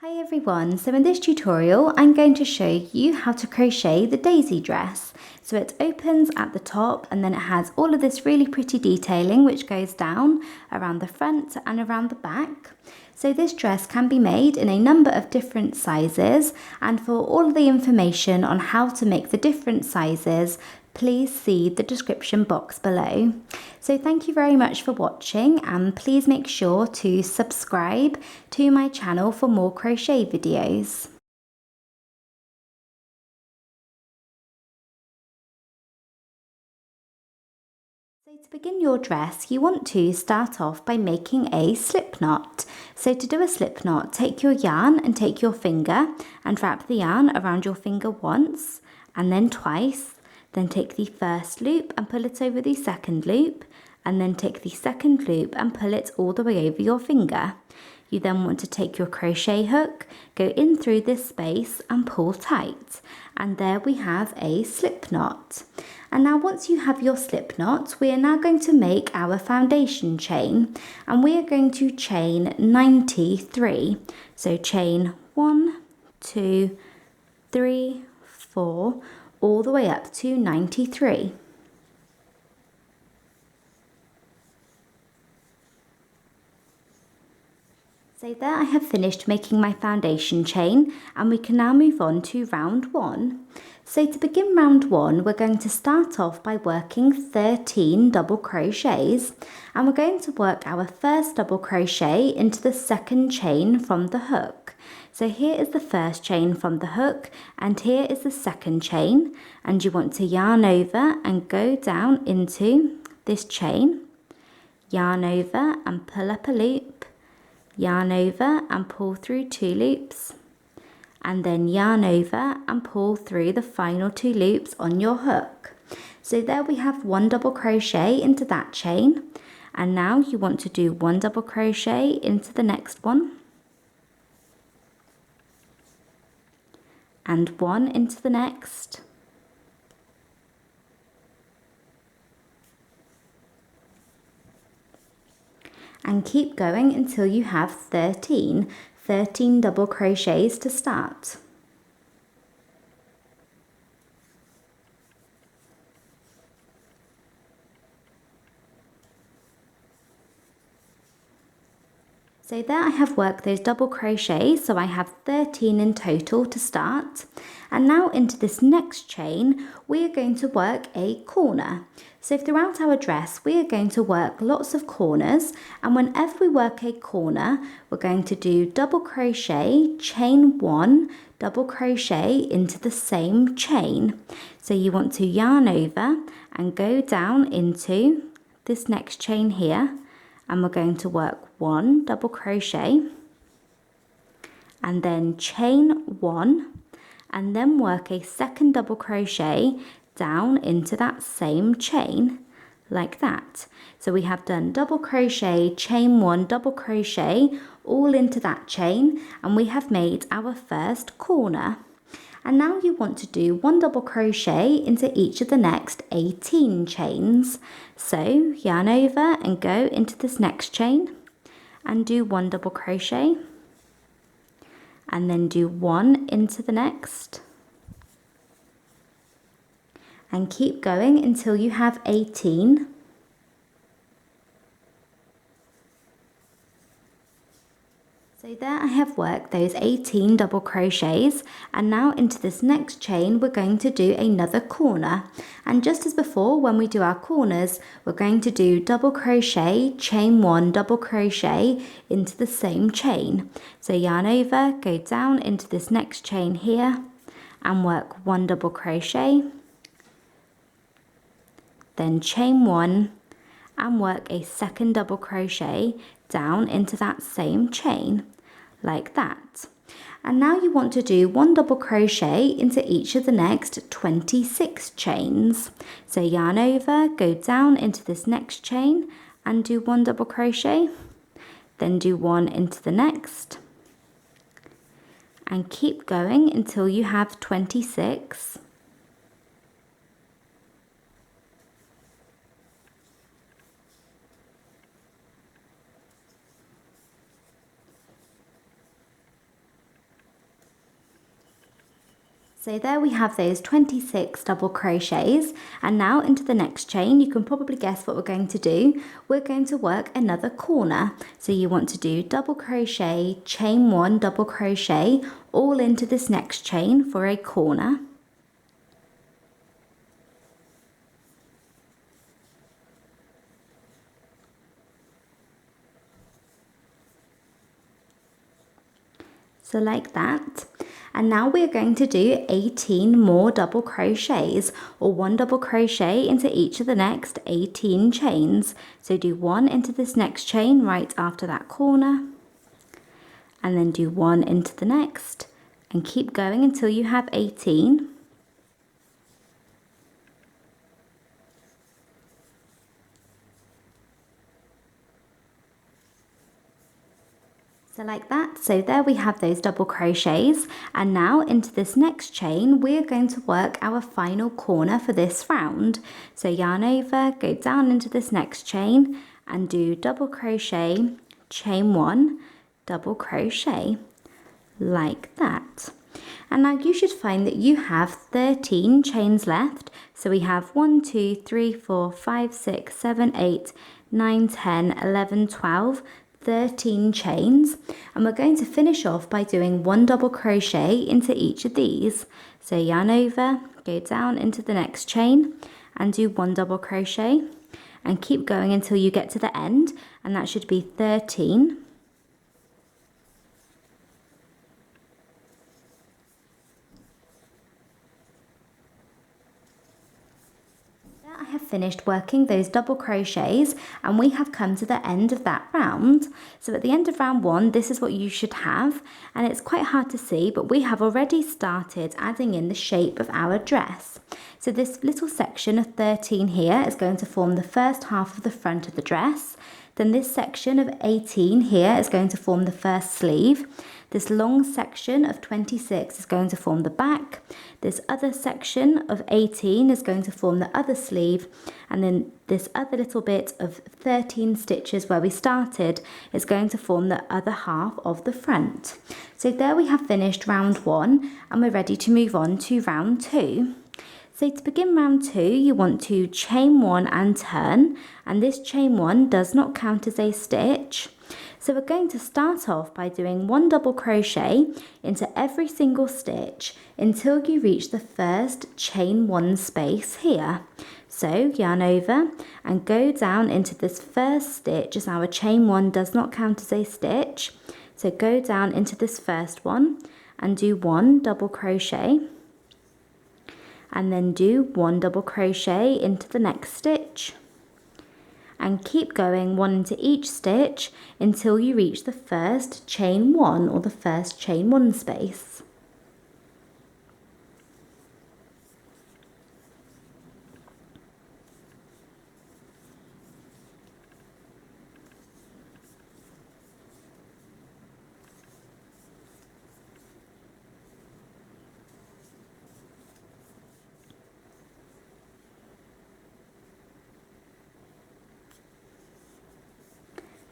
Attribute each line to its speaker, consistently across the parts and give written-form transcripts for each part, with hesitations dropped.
Speaker 1: Hi everyone, so in this tutorial I'm going to show you how to crochet the daisy dress. So it opens at the top and then it has all of this really pretty detailing which goes down around the front and around the back. So this dress can be made in a number of different sizes, and for all the information on how to make the different sizes, please see the description box below. So thank you very much for watching, and please make sure to subscribe to my channel for more crochet videos. So to begin your dress, you want to start off by making a slip knot. So to do a slip knot, take your yarn and take your finger and wrap the yarn around your finger once and then twice. Then take the first loop and pull it over the second loop, and then take the second loop and pull it all the way over your finger. You then want to take your crochet hook, go in through this space and pull tight. And there we have a slip knot. And now once you have your slip knot, we are now going to make our foundation chain, and we are going to chain 93. So chain 1, 2, 3, 4, all the way up to 93. So there I have finished making my foundation chain, and we can now move on to round 1. So to begin round 1, we're going to start off by working 13 double crochets, and we're going to work our first double crochet into the second chain from the hook. So here is the first chain from the hook, and here is the second chain, and you want to yarn over and go down into this chain, yarn over and pull up a loop, yarn over and pull through 2 loops, and then yarn over and pull through the final 2 loops on your hook. So there we have 1 double crochet into that chain, and now you want to do 1 double crochet into the next one, and 1 into the next, and keep going until you have 13 double crochets to start. So there I have worked those double crochets, so I have 13 in total to start. And now into this next chain, we are going to work a corner. So throughout our dress, we are going to work lots of corners, and whenever we work a corner, we're going to do double crochet, chain 1, double crochet into the same chain. So you want to yarn over and go down into this next chain here, and we're going to work 1 double crochet and then chain 1, and then work a second double crochet down into that same chain like that. So we have done double crochet, chain 1, double crochet all into that chain, and we have made our first corner. And now you want to do 1 double crochet into each of the next 18 chains. So yarn over and go into this next chain and do 1 double crochet, and then do 1 into the next, and keep going until you have 18. So there I have worked those 18 double crochets, and now into this next chain we're going to do another corner. And just as before, when we do our corners, we're going to do double crochet, chain 1, double crochet into the same chain. So yarn over, go down into this next chain here and work 1 double crochet, then chain 1 and work a second double crochet down into that same chain like that. And now you want to do 1 double crochet into each of the next 26 chains. So yarn over, go down into this next chain and do 1 double crochet, then do 1 into the next, and keep going until you have 26. So there we have those 26 double crochets, and now into the next chain. You can probably guess what we're going to do. We're going to work another corner. So you want to do double crochet, chain 1, double crochet, all into this next chain for a corner. So like that. And now we're going to do 18 more double crochets, or 1 double crochet into each of the next 18 chains. So do 1 into this next chain right after that corner, and then do 1 into the next, and keep going until you have 18. So like that. So there we have those double crochets, and now into this next chain we're going to work our final corner for this round. So yarn over, go down into this next chain and do double crochet, chain 1, double crochet, like that. And now you should find that you have 13 chains left. So we have 1, 2, 3, 4, 5, 6, 7, 8, 9, 10, 11, 12, 13 chains, and we're going to finish off by doing 1 double crochet into each of these. So yarn over, go down into the next chain and do 1 double crochet, and keep going until you get to the end, and that should be 13. I have finished working those double crochets, and we have come to the end of that round. So at the end of round 1, this is what you should have, and it's quite hard to see, but we have already started adding in the shape of our dress. So this little section of 13 here is going to form the first half of the front of the dress. Then this section of 18 here is going to form the first sleeve. This long section of 26 is going to form the back. This other section of 18 is going to form the other sleeve. And then this other little bit of 13 stitches where we started is going to form the other half of the front. So there we have finished round 1, and we're ready to move on to round 2. So to begin round 2, you want to chain 1 and turn, and this chain 1 does not count as a stitch. So we're going to start off by doing 1 double crochet into every single stitch until you reach the first chain 1 space here. So yarn over and go down into this first stitch, as our chain 1 does not count as a stitch. So go down into this first one and do 1 double crochet, and then do 1 double crochet into the next stitch, and keep going 1 into each stitch until you reach the first chain 1, or the first chain 1 space.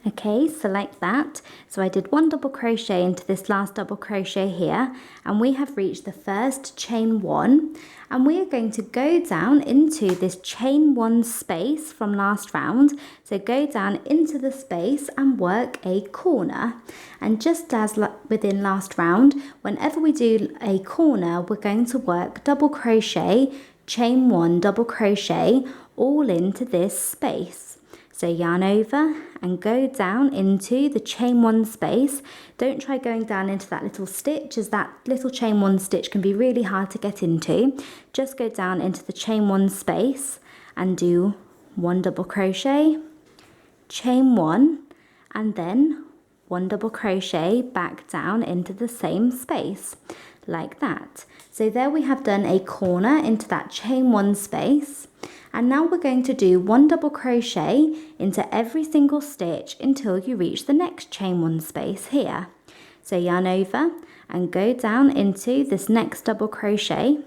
Speaker 1: Okay, so like that. So I did 1 double crochet into this last double crochet here, and we have reached the first chain 1, and we are going to go down into this chain 1 space from last round. So go down into the space and work a corner. And just as within last round, whenever we do a corner, we're going to work double crochet, chain 1, double crochet, all into this space. So yarn over and go down into the chain 1 space. Don't try going down into that little stitch, as that little chain 1 stitch can be really hard to get into. Just go down into the chain 1 space and do 1 double crochet, chain 1, and then 1 double crochet back down into the same space, like that. So there we have done a corner into that chain 1 space. And now we're going to do 1 double crochet into every single stitch until you reach the next chain 1 space here. So yarn over and go down into this next double crochet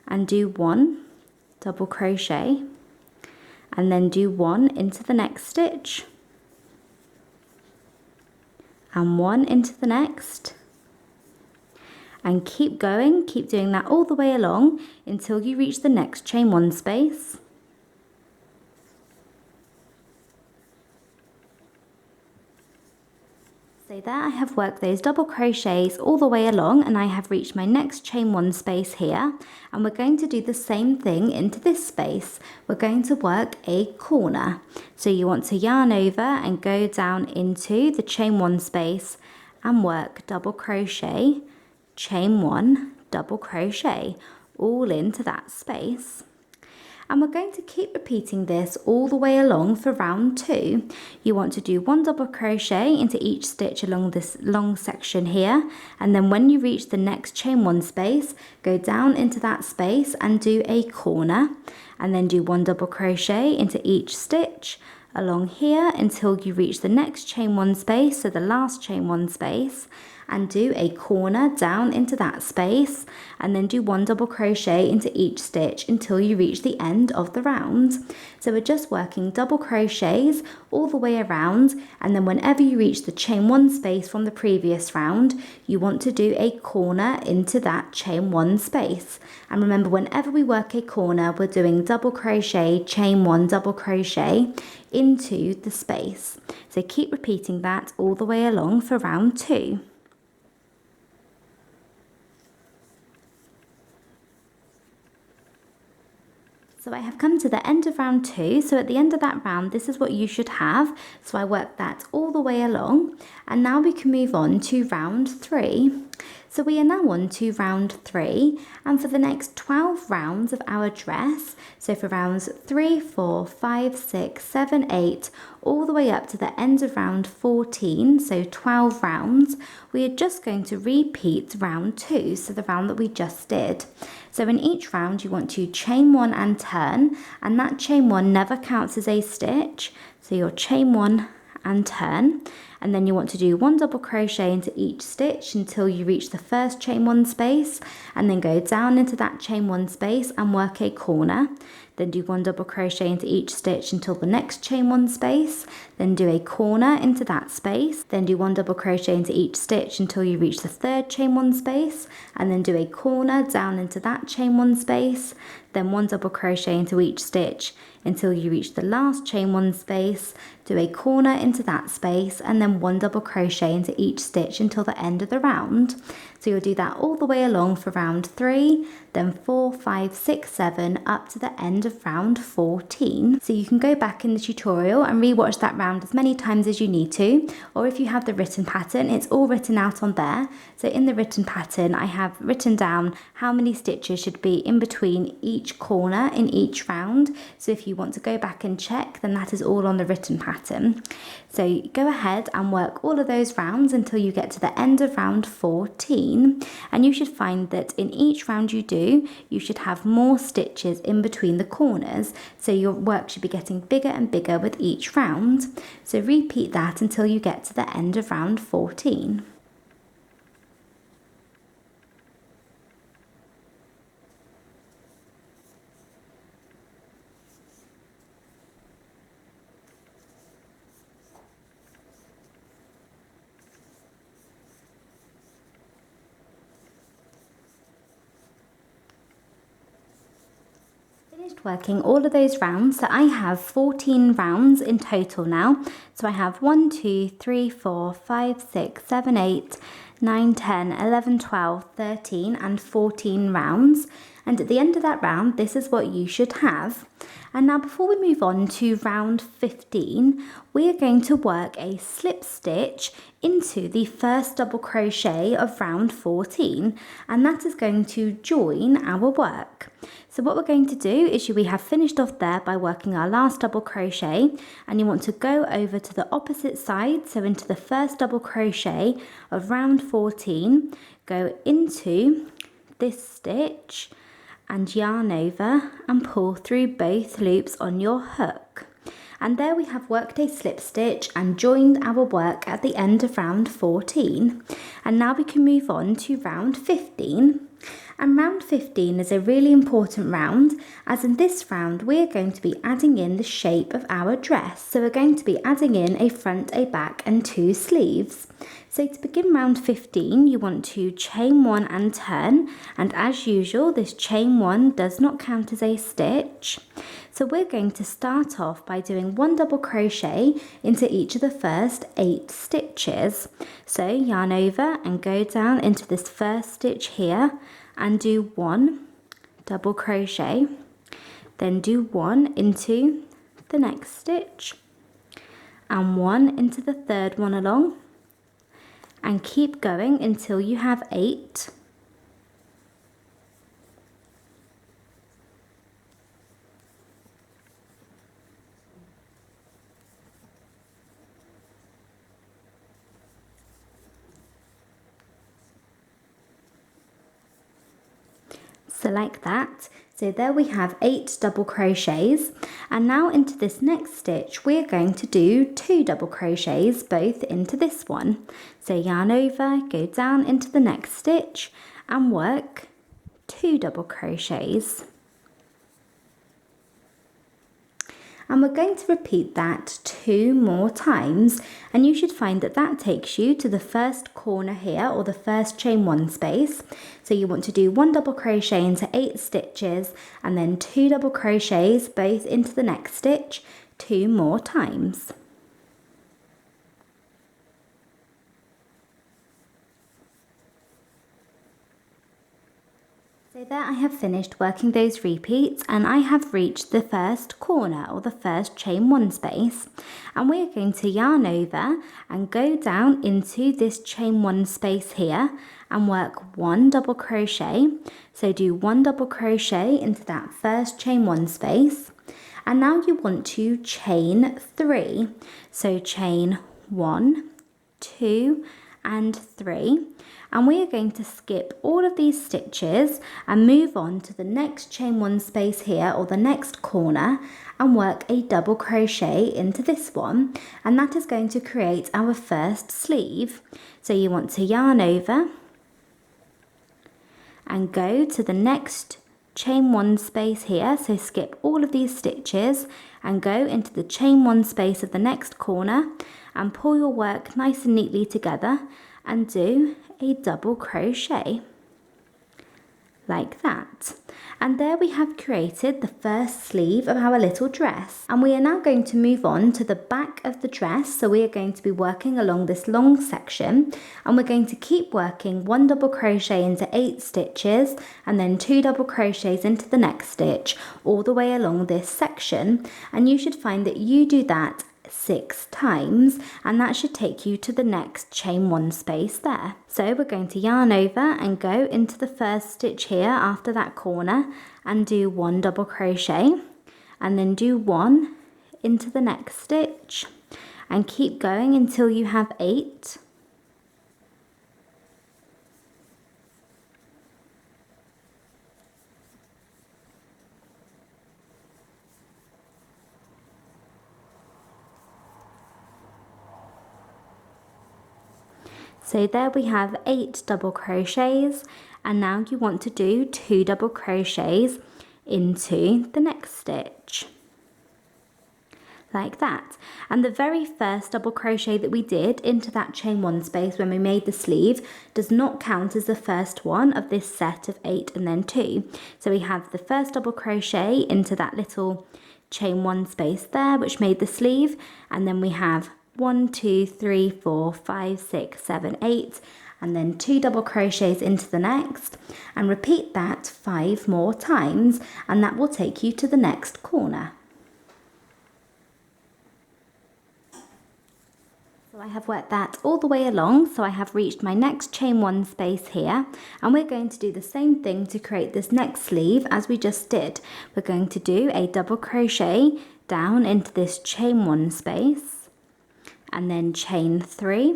Speaker 1: and do 1 double crochet, and then do 1 into the next stitch and 1 into the next, and keep going, keep doing that all the way along until you reach the next chain 1 space. So there I have worked those double crochets all the way along, and I have reached my next chain 1 space here, and we're going to do the same thing into this space. We're going to work a corner. So you want to yarn over and go down into the chain 1 space and work double crochet, chain 1, double crochet, all into that space. And we're going to keep repeating this all the way along for round 2. You want to do 1 double crochet into each stitch along this long section here, and then when you reach the next chain 1 space, go down into that space and do a corner, and then do 1 double crochet into each stitch along here until you reach the next chain 1 space, so the last chain 1 space, and do a corner down into that space, and then do 1 double crochet into each stitch until you reach the end of the round. So we're just working double crochets all the way around, and then whenever you reach the chain 1 space from the previous round, you want to do a corner into that chain 1 space. And remember, whenever we work a corner, we're doing double crochet, chain 1, double crochet into the space. So keep repeating that all the way along for round 2. So I have come to the end of round 2, so at the end of that round this is what you should have. So I worked that all the way along, and now we can move on to round 3. So we are now on to round 3, and for the next 12 rounds of our dress, so for rounds 3, 4, 5, 6, 7, 8, all the way up to the end of round 14, so 12 rounds, we are just going to repeat round 2, so the round that we just did. So in each round you want to chain 1 and turn, and that chain 1 never counts as a stitch, so you'll chain 1 and turn, and then you want to do 1 double crochet into each stitch until you reach the first chain 1 space, and then go down into that chain 1 space and work a corner. Then do 1 double crochet into each stitch until the next chain 1 space, then do a corner into that space, then do 1 double crochet into each stitch until you reach the third chain 1 space, and then do a corner down into that chain 1 space, then 1 double crochet into each stitch until you reach the last chain 1 space, do a corner into that space, and then 1 double crochet into each stitch until the end of the round. So you'll do that all the way along for round 3, then 4, 5, 6, 7, up to the end of round 14. So you can go back in the tutorial and rewatch that round as many times as you need to, or if you have the written pattern, it's all written out on there. So in the written pattern, I have written down how many stitches should be in between each corner in each round. So if you want to go back and check, then that is all on the written pattern. So go ahead and work all of those rounds until you get to the end of round 14, and you should find that in each round you do, you should have more stitches in between the corners, so your work should be getting bigger and bigger with each round. So repeat that until you get to the end of round 14. Finished working all of those rounds, so I have 14 rounds in total now. So I have 1, 2, 3, 4, 5, 6, 7, 8, 9, 10, 11, 12, 13 and 14 rounds. And at the end of that round, this is what you should have. And now before we move on to round 15, we are going to work a slip stitch into the first double crochet of round 14, and that is going to join our work. So what we're going to do is we have finished off there by working our last double crochet, and you want to go over to the opposite side, so into the first double crochet of round 14, go into this stitch and yarn over and pull through both loops on your hook. And there we have worked a slip stitch and joined our work at the end of round 14. And now we can move on to round 15. And round 15 is a really important round, as in this round we're going to be adding in the shape of our dress. So we're going to be adding in a front, a back and 2 sleeves. So to begin round 15, you want to chain 1 and turn, and as usual this chain 1 does not count as a stitch. So we're going to start off by doing 1 double crochet into each of the first 8 stitches. So yarn over and go down into this first stitch here and do 1 double crochet, then do 1 into the next stitch and 1 into the third one along, and keep going until you have 8. So like that. So there we have 8 double crochets, and now into this next stitch we're going to do 2 double crochets both into this one. So yarn over, go down into the next stitch and work 2 double crochets. And we're going to repeat that 2 more times, and you should find that that takes you to the first corner here, or the first chain 1 space. So you want to do 1 double crochet into 8 stitches and then 2 double crochets both into the next stitch 2 more times. So there I have finished working those repeats, and I have reached the first corner, or the first chain 1 space, and we're going to yarn over and go down into this chain 1 space here and work 1 double crochet. So do 1 double crochet into that first chain 1 space, and now you want to chain 3. So chain 1, 2 and 3. And we are going to skip all of these stitches and move on to the next chain 1 space here, or the next corner, and work a double crochet into this one, and that is going to create our first sleeve. So you want to yarn over and go to the next chain 1 space here, so skip all of these stitches and go into the chain 1 space of the next corner and pull your work nice and neatly together and do a double crochet like that. And there we have created the first sleeve of our little dress, and we are now going to move on to the back of the dress. So we are going to be working along this long section, and we're going to keep working 1 double crochet into 8 stitches and then 2 double crochets into the next stitch all the way along this section, and you should find that you do that 6 times, and that should take you to the next chain 1 space there. So we're going to yarn over and go into the first stitch here after that corner and do 1 double crochet, and then do 1 into the next stitch and keep going until you have 8. So there we have 8 double crochets, and now you want to do 2 double crochets into the next stitch like that. And the very first double crochet that we did into that chain 1 space when we made the sleeve does not count as the first one of this set of 8 and then 2. So we have the first double crochet into that little chain 1 space there which made the sleeve, and then we have 1, 2, 3, 4, 5, 6, 7, 8, and then 2 double crochets into the next, and repeat that 5 more times, and that will take you to the next corner. So I have worked that all the way along, so I have reached my next chain 1 space here, and we're going to do the same thing to create this next sleeve as we just did. We're going to do a double crochet down into this chain 1 space, and then chain 3,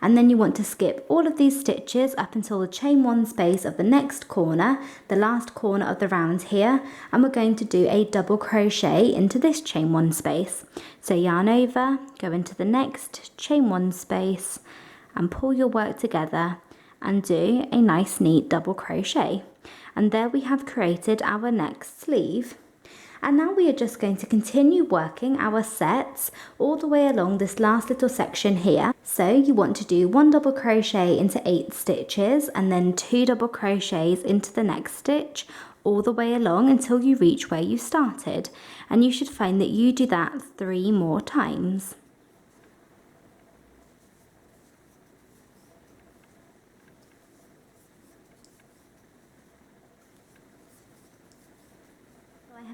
Speaker 1: and then you want to skip all of these stitches up until the chain 1 space of the next corner, the last corner of the round here, and we're going to do a double crochet into this chain 1 space. So yarn over, go into the next chain 1 space and pull your work together and do a nice neat double crochet. And there we have created our next sleeve. And now we are just going to continue working our sets all the way along this last little section here. So you want to do 1 double crochet into 8 stitches and then 2 double crochets into the next stitch all the way along until you reach where you started. And you should find that you do that 3 more times.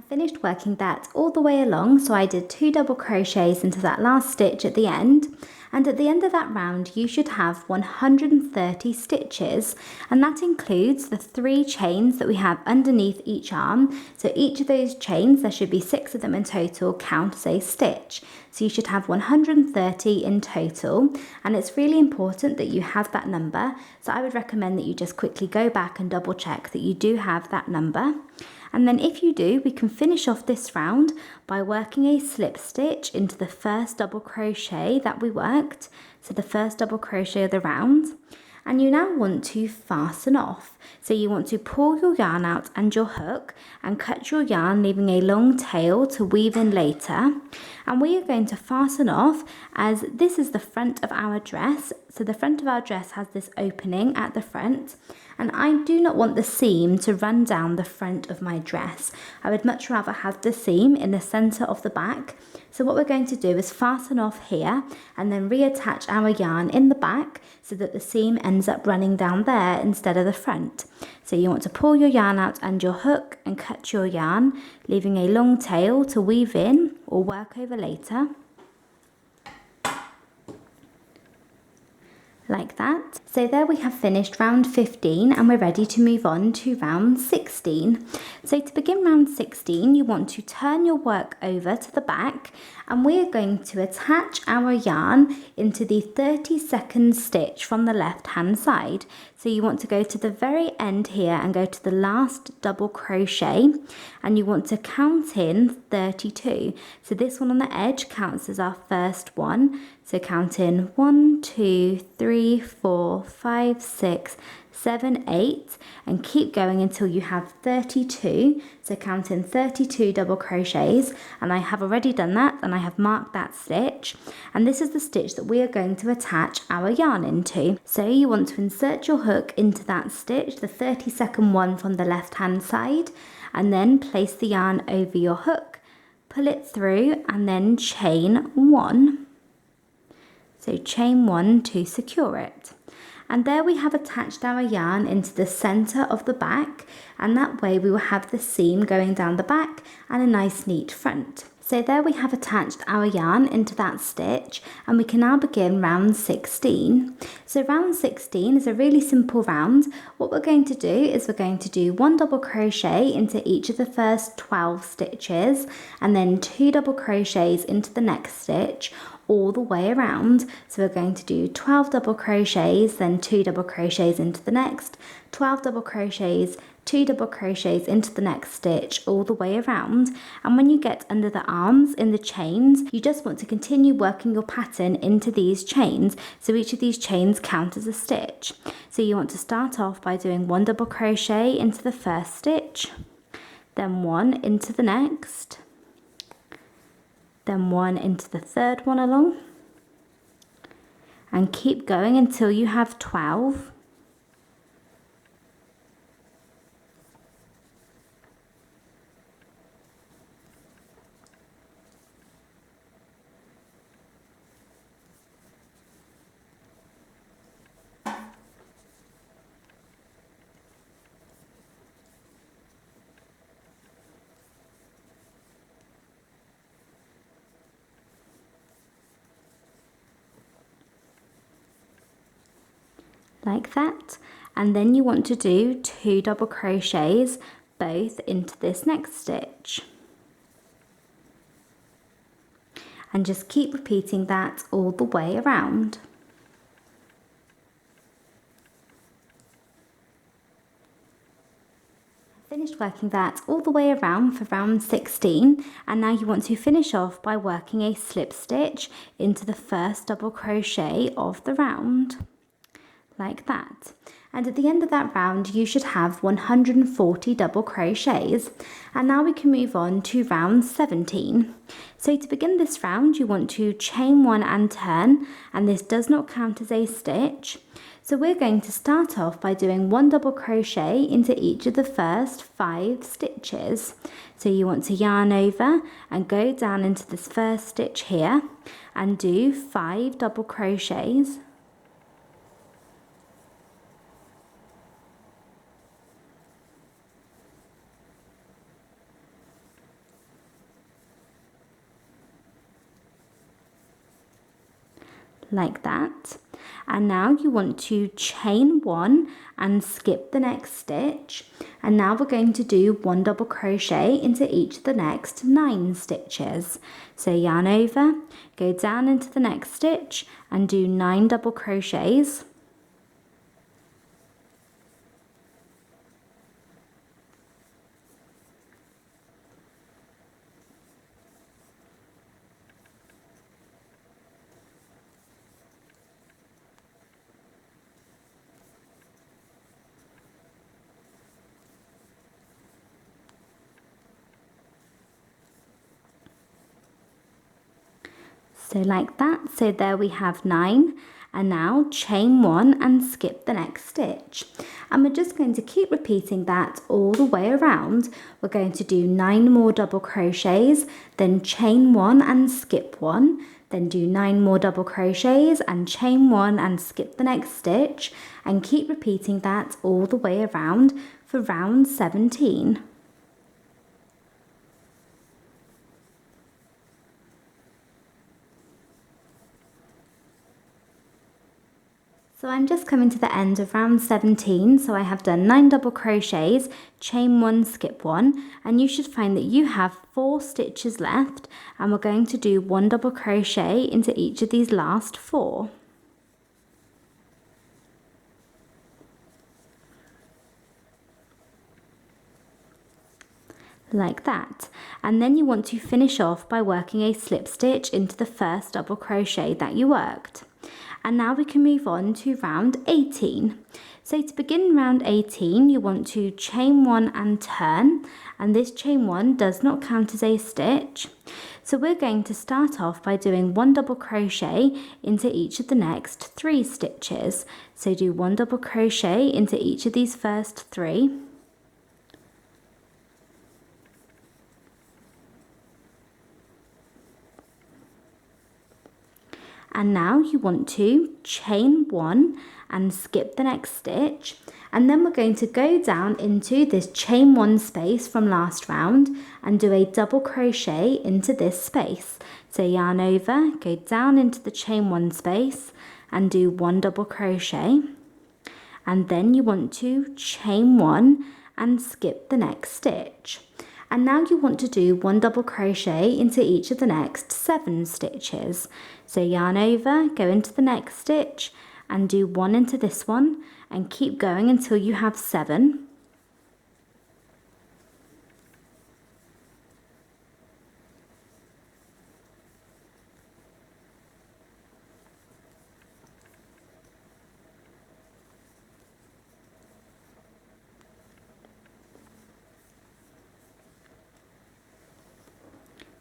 Speaker 1: Finished working that all the way along, so I did 2 double crochets into that last stitch at the end, and at the end of that round you should have 130 stitches, and that includes the 3 chains that we have underneath each arm. So each of those chains, there should be 6 of them in total, count as a stitch. So you should have 130 in total, and it's really important that you have that number. So I would recommend that you just quickly go back and double check that you do have that number. And then if you do, we can finish off this round by working a slip stitch into the first double crochet that we worked, so the first double crochet of the round. And you now want to fasten off. So you want to pull your yarn out and your hook and cut your yarn, leaving a long tail to weave in later. And we are going to fasten off, as this is the front of our dress. So the front of our dress has this opening at the front, and I do not want the seam to run down the front of my dress. I would much rather have the seam in the center of the back. So what we're going to do is fasten off here and then reattach our yarn in the back so that the seam ends up running down there instead of the front. So you want to pull your yarn out and your hook and cut your yarn, leaving a long tail to weave in or work over later. Like that. So there we have finished round 15, and we're ready to move on to round 16. So to begin round 16, you want to turn your work over to the back, and we're going to attach our yarn into the 32nd stitch from the left hand side. So you want to go to the very end here and go to the last double crochet, and you want to count in 32. So this one on the edge counts as our first one. So count in 1, 2, 3, 4, 5, 6, 7, 8, and keep going until you have 32. So count in 32 double crochets, and I have already done that, and I have marked that stitch, and this is the stitch that we are going to attach our yarn into. So you want to insert your hook into that stitch, the 32nd one from the left hand side, and then place the yarn over your hook, pull it through, and then chain 1. So chain 1 to secure it. And there we have attached our yarn into the center of the back, and that way we will have the seam going down the back and a nice neat front. So there we have attached our yarn into that stitch, and we can now begin round 16. So round 16 is a really simple round. What we're going to do is we're going to do 1 double crochet into each of the first 12 stitches, and then 2 double crochets into the next stitch, all the way around. So we're going to do 12 double crochets, then 2 double crochets into the next, 12 double crochets, 2 double crochets into the next stitch, all the way around. And when you get under the arms in the chains, you just want to continue working your pattern into these chains, so each of these chains count as a stitch. So you want to start off by doing 1 double crochet into the first stitch, then 1 into the next, then 1 into the third one along, and keep going until you have 12. Like that, and then you want to do 2 double crochets both into this next stitch, and just keep repeating that all the way around. Finished working that all the way around for round 16, and now you want to finish off by working a slip stitch into the first double crochet of the round. like that. And at the end of that round you should have 140 double crochets. And now we can move on to round 17. So to begin this round you want to chain 1 and turn, and this does not count as a stitch. So we're going to start off by doing 1 double crochet into each of the first 5 stitches. So you want to yarn over and go down into this first stitch here and do 5 double crochets. Like that. And now you want to chain 1 and skip the next stitch, and now we're going to do 1 double crochet into each of the next 9 stitches. So yarn over, go down into the next stitch and do 9 double crochets. So like that, so there we have 9, and now chain 1 and skip the next stitch. And we're just going to keep repeating that all the way around. We're going to do 9 more double crochets, then chain 1 and skip 1, then do 9 more double crochets and chain 1 and skip the next stitch, and keep repeating that all the way around for round 17. So I'm just coming to the end of round 17, so I have done 9 double crochets, chain 1, skip 1, and you should find that you have 4 stitches left, and we're going to do 1 double crochet into each of these last 4. Like that. And then you want to finish off by working a slip stitch into the first double crochet that you worked. And now we can move on to round 18. So to begin round 18 you want to chain 1 and turn, and this chain 1 does not count as a stitch. So we're going to start off by doing 1 double crochet into each of the next 3 stitches. So do 1 double crochet into each of these first 3. And now you want to chain 1 and skip the next stitch, and then we're going to go down into this chain 1 space from last round and do a double crochet into this space. So yarn over, go down into the chain 1 space and do 1 double crochet, and then you want to chain 1 and skip the next stitch. And now you want to do 1 double crochet into each of the next 7 stitches. So yarn over, go into the next stitch and do 1 into this one, and keep going until you have 7.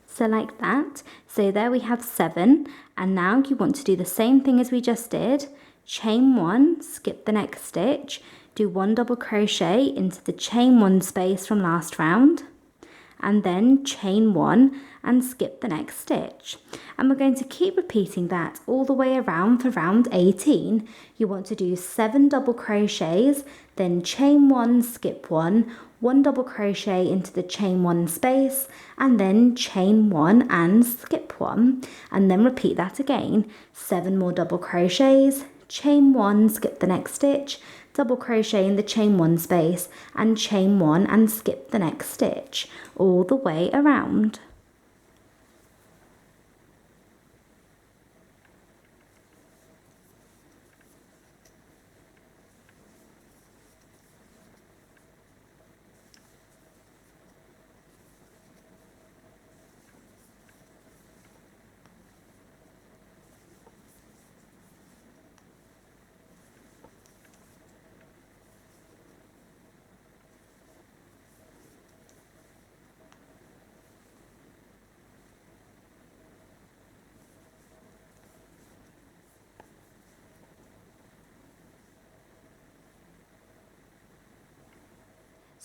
Speaker 1: So like that, so there we have 7, and now you want to do the same thing as we just did, chain 1, skip the next stitch, do 1 double crochet into the chain 1 space from last round, and then chain 1 and skip the next stitch. And we're going to keep repeating that all the way around for round 18. You want to do 7 double crochets, then chain 1, skip 1, 1 double crochet into the chain 1 space, and then chain 1 and skip 1, and then repeat that again. 7 more double crochets, chain 1, skip the next stitch, double crochet in the chain 1 space, and chain 1 and skip the next stitch all the way around.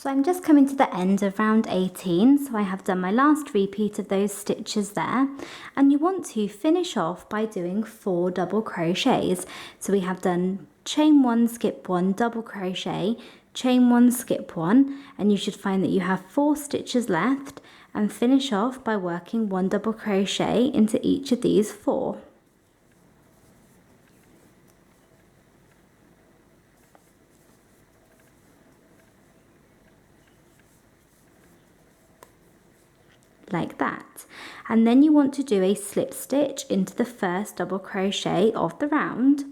Speaker 1: So I'm just coming to the end of round 18, so I have done my last repeat of those stitches there, and you want to finish off by doing 4 double crochets. So we have done chain 1, skip 1, double crochet, chain 1, skip 1, and you should find that you have 4 stitches left, and finish off by working 1 double crochet into each of these 4. Like that, and then you want to do a slip stitch into the first double crochet of the round,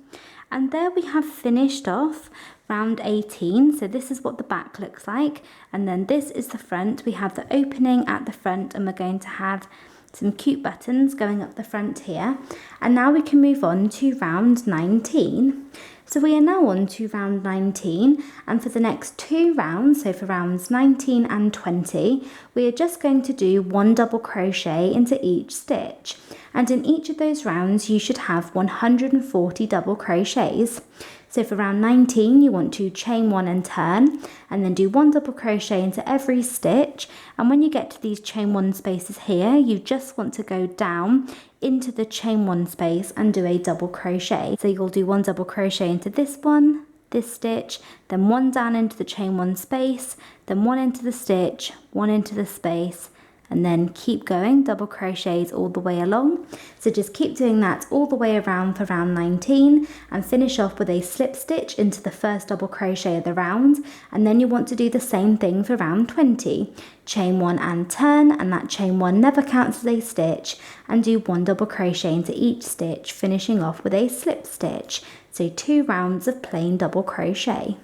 Speaker 1: and there we have finished off round 18. So this is what the back looks like, and then this is the front. We have the opening at the front, and we're going to have some cute buttons going up the front here, and now we can move on to round 19. So we are now on to round 19, and for the next 2 rounds, so for rounds 19 and 20, we are just going to do 1 double crochet into each stitch, and in each of those rounds you should have 140 double crochets. So for round 19 you want to chain 1 and turn, and then do 1 double crochet into every stitch, and when you get to these chain 1 spaces here, you just want to go down into the chain 1 space and do a double crochet. So you'll do 1 double crochet into this one, this stitch, then 1 down into the chain 1 space, then 1 into the stitch, 1 into the space, and then keep going, double crochets all the way along. So just keep doing that all the way around for round 19, and finish off with a slip stitch into the first double crochet of the round, and then you want to do the same thing for round 20. Chain 1 and turn, and that chain 1 never counts as a stitch, and do 1 double crochet into each stitch, finishing off with a slip stitch. So 2 rounds of plain double crochet.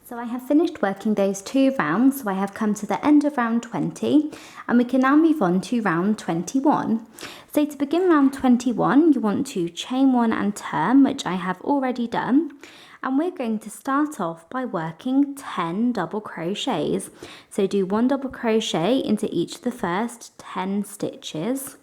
Speaker 1: So I have finished working those 2 rounds, so I have come to the end of round 20, and we can now move on to round 21. So to begin round 21, you want to chain 1 and turn, which I have already done, and we're going to start off by working 10 double crochets. So do 1 double crochet into each of the first 10 stitches.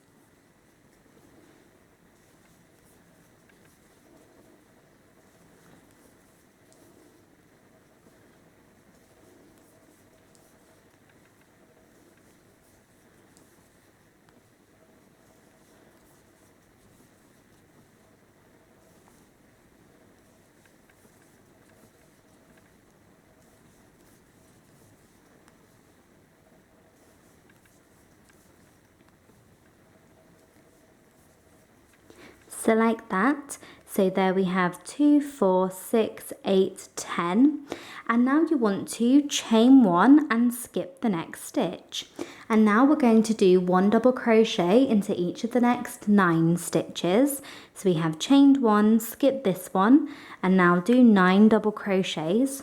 Speaker 1: So like that. So there we have 2, 4, 6, 8, 10. And now you want to chain 1 and skip the next stitch. And now we're going to do 1 double crochet into each of the next 9 stitches. So we have chained 1, skip this one, and now do 9 double crochets.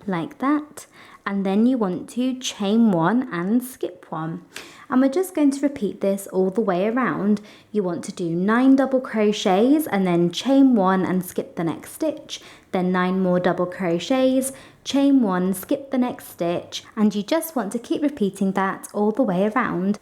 Speaker 1: Like that, and then you want to chain 1 and skip 1, and we're just going to repeat this all the way around. You want to do 9 double crochets and then chain 1 and skip the next stitch, then 9 more double crochets, chain 1, skip the next stitch, and you just want to keep repeating that all the way around.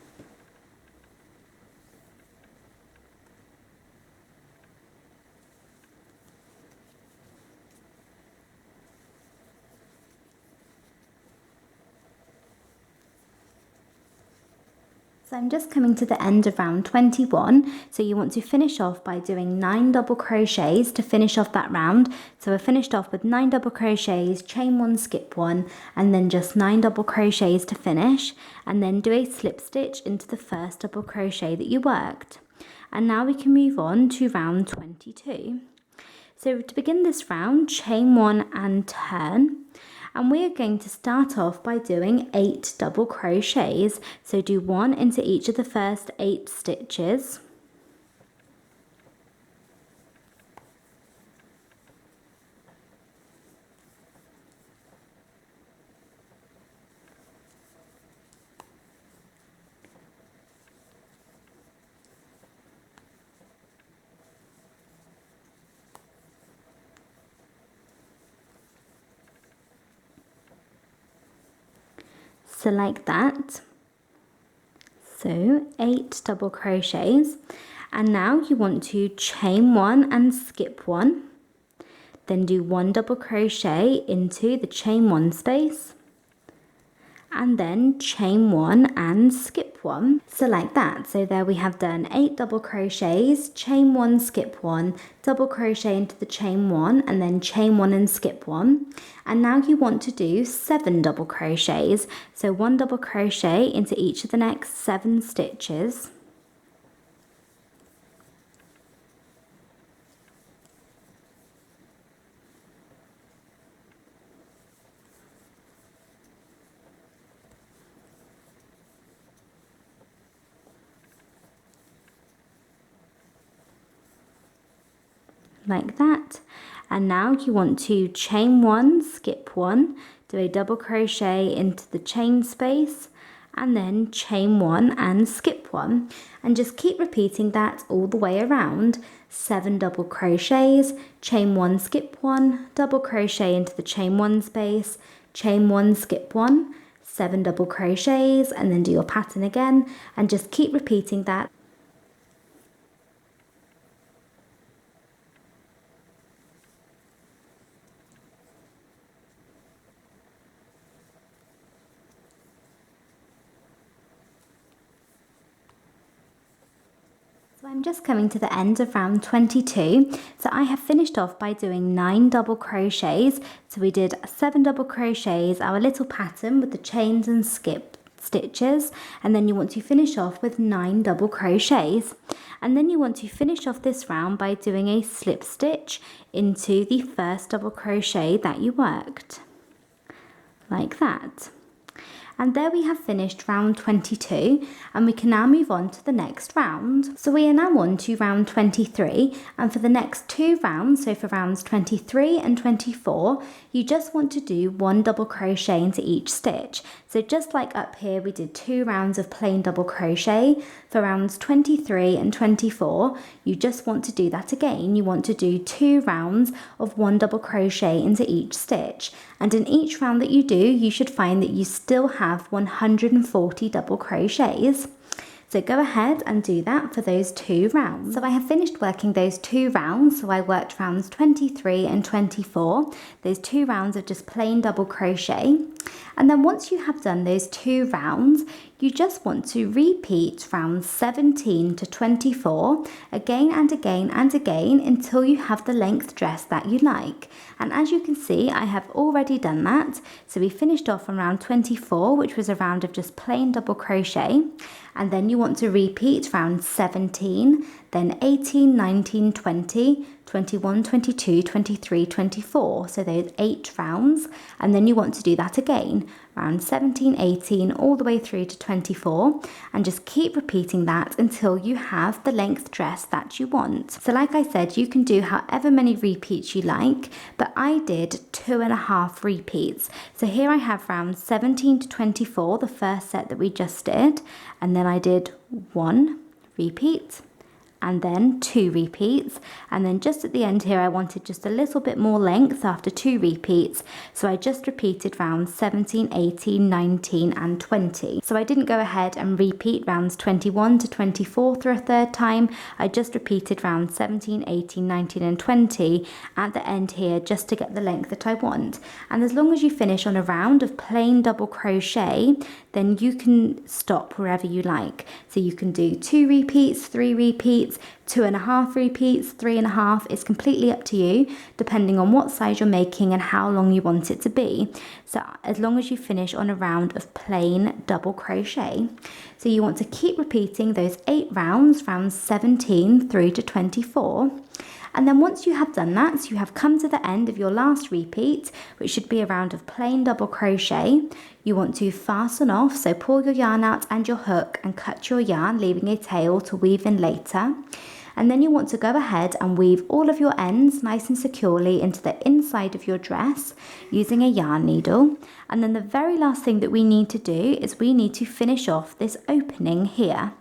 Speaker 1: So I'm just coming to the end of round 21. So you want to finish off by doing 9 double crochets to finish off that round. So we're finished off with 9 double crochets, chain 1, skip 1, and then just 9 double crochets to finish, and then do a slip stitch into the first double crochet that you worked. And now we can move on to round 22. So to begin this round, chain 1 and turn. And we are going to start off by doing 8 double crochets. So do 1 into each of the first 8 stitches. So like that. So 8 double crochets, and now you want to chain 1 and skip 1, then do 1 double crochet into the chain 1 space, and then chain 1 and skip 1. So like that. So there we have done 8 double crochets, chain 1, skip 1, double crochet into the chain 1, and then chain 1 and skip 1. And now you want to do 7 double crochets. So 1 double crochet into each of the next 7 stitches. Like that. And now you want to chain 1, skip 1, do a double crochet into the chain space, and then chain 1 and skip 1, and just keep repeating that all the way around. 7 double crochets, chain 1, skip 1, double crochet into the chain 1 space, chain 1, skip 1, 7 double crochets, and then do your pattern again, and just keep repeating that. So I'm just coming to the end of round 22. So I have finished off by doing 9 double crochets. So we did 7 double crochets, our little pattern with the chains and skip stitches, and then you want to finish off with 9 double crochets. And then you want to finish off this round by doing a slip stitch into the first double crochet that you worked. Like that. And there we have finished round 22, and we can now move on to the next round. So we are now on to round 23, and for the next 2 rounds, so for rounds 23 and 24, you just want to do 1 double crochet into each stitch. So just like up here, we did 2 rounds of plain double crochet. For rounds 23 and 24, you just want to do that again. You want to do 2 rounds of 1 double crochet into each stitch. And in each round that you do, you should find that you still have 140 double crochets. So go ahead and do that for those 2 rounds. So I have finished working those 2 rounds. So I worked rounds 23 and 24, those 2 rounds of just plain double crochet. And then once you have done those 2 rounds, you just want to repeat rounds 17 to 24 again and again and again until you have the length dress that you like. And as you can see, I have already done that. So we finished off on round 24, which was a round of just plain double crochet. And then you want to repeat round 17, then 18, 19, 20, 21, 22, 23, 24. So those 8 rounds. And then you want to do that again, round 17, 18, all the way through to 24. And just keep repeating that until you have the length dress that you want. So like I said, you can do however many repeats you like, but I did 2.5 repeats. So here I have rounds 17 to 24, the first set that we just did. And then I did 1 repeat, and then 2 repeats, and then just at the end here I wanted just a little bit more length after 2 repeats, so I just repeated rounds 17, 18, 19 and 20. So I didn't go ahead and repeat rounds 21 to 24 for a third time, I just repeated rounds 17, 18, 19 and 20 at the end here just to get the length that I want. And as long as you finish on a round of plain double crochet, then you can stop wherever you like. So you can do 2 repeats, 3 repeats, 2.5 repeats, 3.5. It's completely up to you depending on what size you're making and how long you want it to be. So as long as you finish on a round of plain double crochet. So you want to keep repeating those 8 rounds, rounds 17 through to 24. And then once you have done that, so you have come to the end of your last repeat, which should be a round of plain double crochet, you want to fasten off, so pull your yarn out and your hook and cut your yarn, leaving a tail to weave in later. And then you want to go ahead and weave all of your ends nice and securely into the inside of your dress using a yarn needle. And then the very last thing that we need to do is we need to finish off this opening here.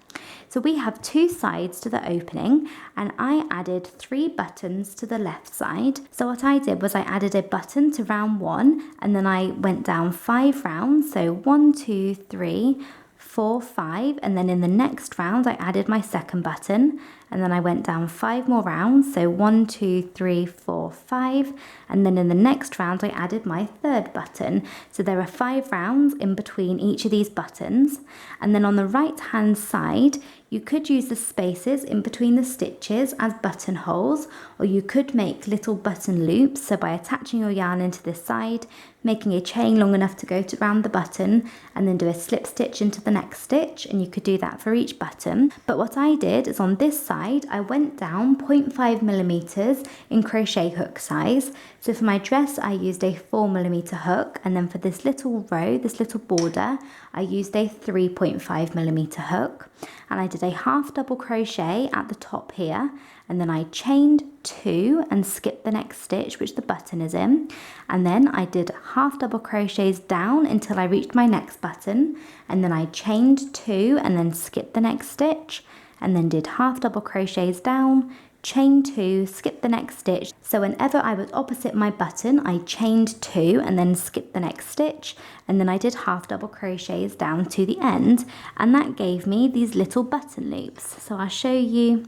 Speaker 1: So we have 2 sides to the opening, and I added 3 buttons to the left side. So what I did was I added a button to round 1, and then I went down 5 rounds, so 1, 2, 3, 4, 5, and then in the next round I added my second button, and then I went down 5 more rounds, so 1, 2, 3, 4, 5, and then in the next round I added my third button. So there are 5 rounds in between each of these buttons, and then on the right hand side you could use the spaces in between the stitches as buttonholes, or you could make little button loops, so by attaching your yarn into this side, making a chain long enough to go around the button, and then do a slip stitch into the next stitch, and you could do that for each button. But what I did is on this side, I went down 0.5 millimeters in crochet hook size. So for my dress, I used a 4mm hook, and then for this little row, this little border, I used a 3.5mm hook, and I did a half double crochet at the top here, and then I chained 2 and skipped the next stitch which the button is in, and then I did half double crochets down until I reached my next button, and then I chained 2 and then skipped the next stitch, and then did half double crochets down, chain 2, skip the next stitch. So whenever I was opposite my button, I chained 2 and then skipped the next stitch, and then I did half double crochets down to the end, and that gave me these little button loops. So I'll show you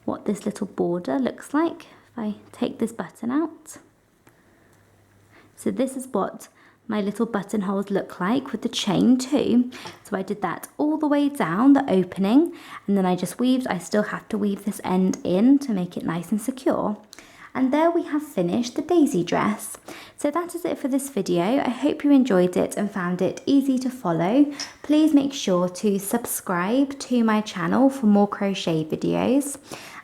Speaker 1: what this little border looks like if I take this button out. So this is what my little buttonholes look like with the chain 2. So I did that all the way down the opening, and then I just weaved. I still have to weave this end in to make it nice and secure. And there we have finished the daisy dress. So that is it for this video. I hope you enjoyed it and found it easy to follow. Please make sure to subscribe to my channel for more crochet videos.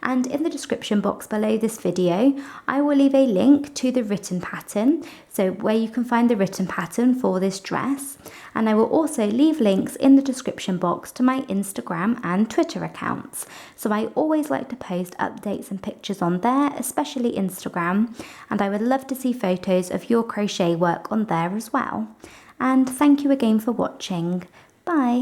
Speaker 1: And in the description box below this video, I will leave a link to the written pattern, so where you can find the written pattern for this dress. And I will also leave links in the description box to my Instagram and Twitter accounts. So I always like to post updates and pictures on there, especially Instagram, and I would love to see photos of your crochet work on there as well. And thank you again for watching. Bye!